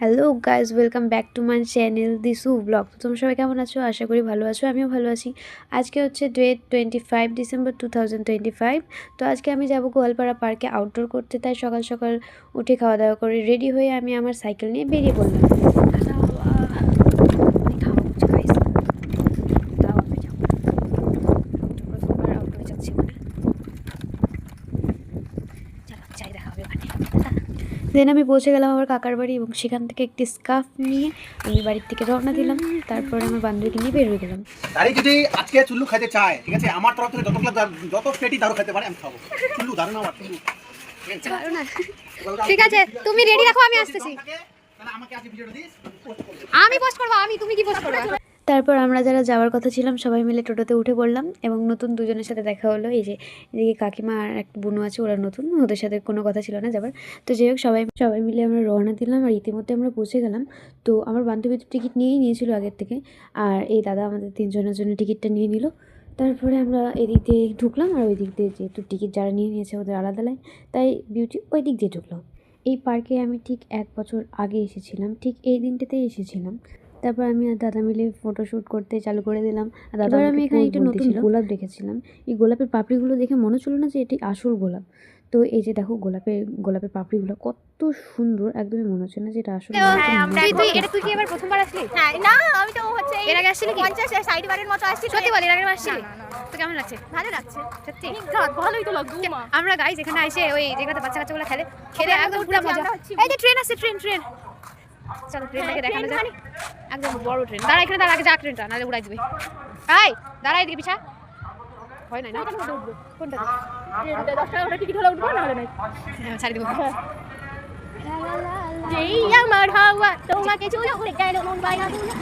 Hello guys, welcome back to my channel দিসু vlog. তো তোমরা সবাই কেমন আছো? আশা করি ভালো আছো, আমিও ভালো আছি। আজকে হচ্ছে ডেট 25 ডিসেম্বর 2025। তো আজকে আমি যাব গোয়ালপাড়া পার্কে আউটডোর করতে, তাই সকাল সকাল উঠে খাওয়া দাওয়া করে রেডি হয়ে আমি আমার সাইকেল নিয়ে বেরিয়ে পড়লাম। দেন আমি পৌঁছে গেলাম আমার কাকার বাড়ি এবং সেখান থেকে একটি স্কার্ফ নিয়ে আমি বাড়ির থেকে রওনা দিলাম। তারপরে আমার বান্ধবীকে নিয়ে বের হয়ে গেলাম। দাঁড়ি যদি আজকে চুল্লু খেতে চায়, ঠিক আছে, আমার তরফ থেকে যত পেটি দারু খেতে পারে আমি খাবো। চুল্লু দারু না, আমার চুল্লু ঠিক আছে, তুমি রেডি রাখো, আমি আসতেছি। তাহলে আমাকে আজকে ভিডিওটা দিস, আমি পোস্ট করব, তুমি কি পোস্ট করবে? তারপর আমরা যারা যাওয়ার কথা ছিলাম সবাই মিলে টোটোতে উঠে পড়লাম এবং নতুন দুজনের সাথে দেখা হলো। এই যে এদিকে কাকিমা আর একটা বোনও আছে, ওরা নতুন, ওদের সাথে কোনো কথা ছিল না যাবার। তো যাই হোক, সবাই মিলে আমরা রওনা দিলাম আর ইতিমধ্যে আমরা পৌঁছে গেলাম। তো আমার বান্ধবী তো টিকিট নিয়েই নিয়েছিল আগের থেকে, আর এই দাদা আমাদের তিনজনের জন্য টিকিটটা নিয়ে নিল। তারপরে আমরা এদিক দিয়ে ঢুকলাম আর ওই দিক দিয়ে যেহেতু টিকিট যারা নিয়ে নিয়েছে ওদের আলাদা লাইন, তাই বিউটি ওই দিক দিয়ে ঢুকলাম। এই পার্কে আমি ঠিক 1 বছর আগে এসেছিলাম, ঠিক এই দিনটাতেই এসেছিলাম। তারপর আমি আর দাদা মিলে ফটোশ্যুট করতে চালু করে দিলাম। আর দাদা আমি এখানে একটা নতুন গোলাপ রেখেছিলাম। এই গোলাপের পাপড়িগুলো দেখে মনে হচ্ছিল না যে এটি আসল গোলাপ। তো এই যে দেখো গোলাপের পাপড়িগুলো কত সুন্দর, একদমই মনে হচ্ছে না যে এটা আসল গোলাপ। তুই কি এবার প্রথমবার আসলি? হ্যাঁ, না আমি তো হচ্ছে এর আগে আসছিলি কি? 50 60 বারের মতো আসছি। সত্যি বল, এর আগে আসছিলি? তো কেমন লাগছে? ভালো লাগছে। সত্যি ভালোই তো লাগছে। আমরা গাইস এখানে এসে ওই যেগুলোতে বাচ্চা কাচ্চাগুলো খেলে আমরা একদম তো পুরো উঠেছি, মজা। আমরা হচ্ছি। এই যে ট্রেন আসছে, ট্রেন চলো ট্রেন থেকে দেখানো যাক। একদম বড় ট্রেন। দাঁড়া এখানে, দাঁড়া আগে যা ট্রেনটা, নাহলে উড়াই দিবে। এই দাঁড়া, এদিকে পিছা হয় না কোনটা? 10 টাকা করে টিকিট হলে উঠবো, না হলে নাই। হ্যাঁ, ছাড়ি দেবো। যেই আমার হাওয়া তোমাকে ছুঁয়ে উড়ে গেল মন বাইনা দুনিয়া।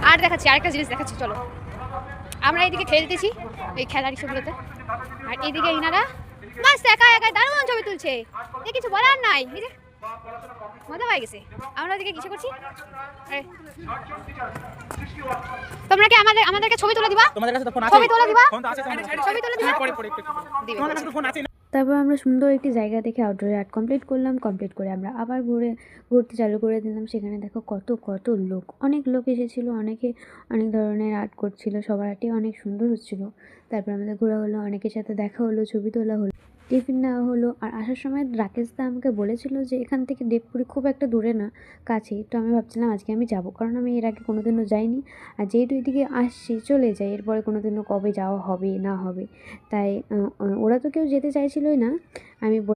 আর দেখাচ্ছি, আরেকটা জিনিস দেখাচ্ছি, চলো। আমরা এইদিকে খেলতেছি এই খেলার ইস্যুগুলোতে, আর এইদিকে ইনারা মাস্ত একা একা দারুণ ছবি তুলছে। এ কিছু বলার নাই, এই যে মজা হয়ে গেছে। আমরা ওদিকে কিসে করছি? তোমরা কি আমাদেরকে ছবি তুলে দিবা? তোমাদের কাছে তো ফোন আছে, ছবি তুলে দিবা? ফোন তো আছে, ছবি তুলে দিবা? পরে দিবে। তোমাদের কাছে তো ফোন আছে। তারপর আমরা সুন্দর একটি জায়গা দেখে আউটডোরে আর্ট কমপ্লিট করলাম। কমপ্লিট করে আমরা আবার ঘুরতে চালু করে দিলাম। সেখানে দেখো কত লোক, অনেক লোক এসেছিলো, অনেকে অনেক ধরনের আর্ট করছিল, সবার আর্টই অনেক সুন্দর হচ্ছিলো। তারপর আমাদের ঘোরা হলো, অনেকের সাথে দেখা হলো, ছবি তোলা হলো, টিফিন নেওয়া হলো। আর আসার সময় রাকেশ দা আমাকে বলেছিল যে এখান থেকে দেবপুরি খুব একটা দূরে না, কাছেই। তো আমি ভাবছিলাম আজকে আমি যাব, কারণ আমি এর আগে কোনোদিনও যাইনি। আর যেহেতু এদিকে আসছি চলে যাই, এরপরে কোনোদিনও কবে যাওয়া হবে না হবে, তাই ওরা তো কেউ যেতে চাইছিলই না। আমি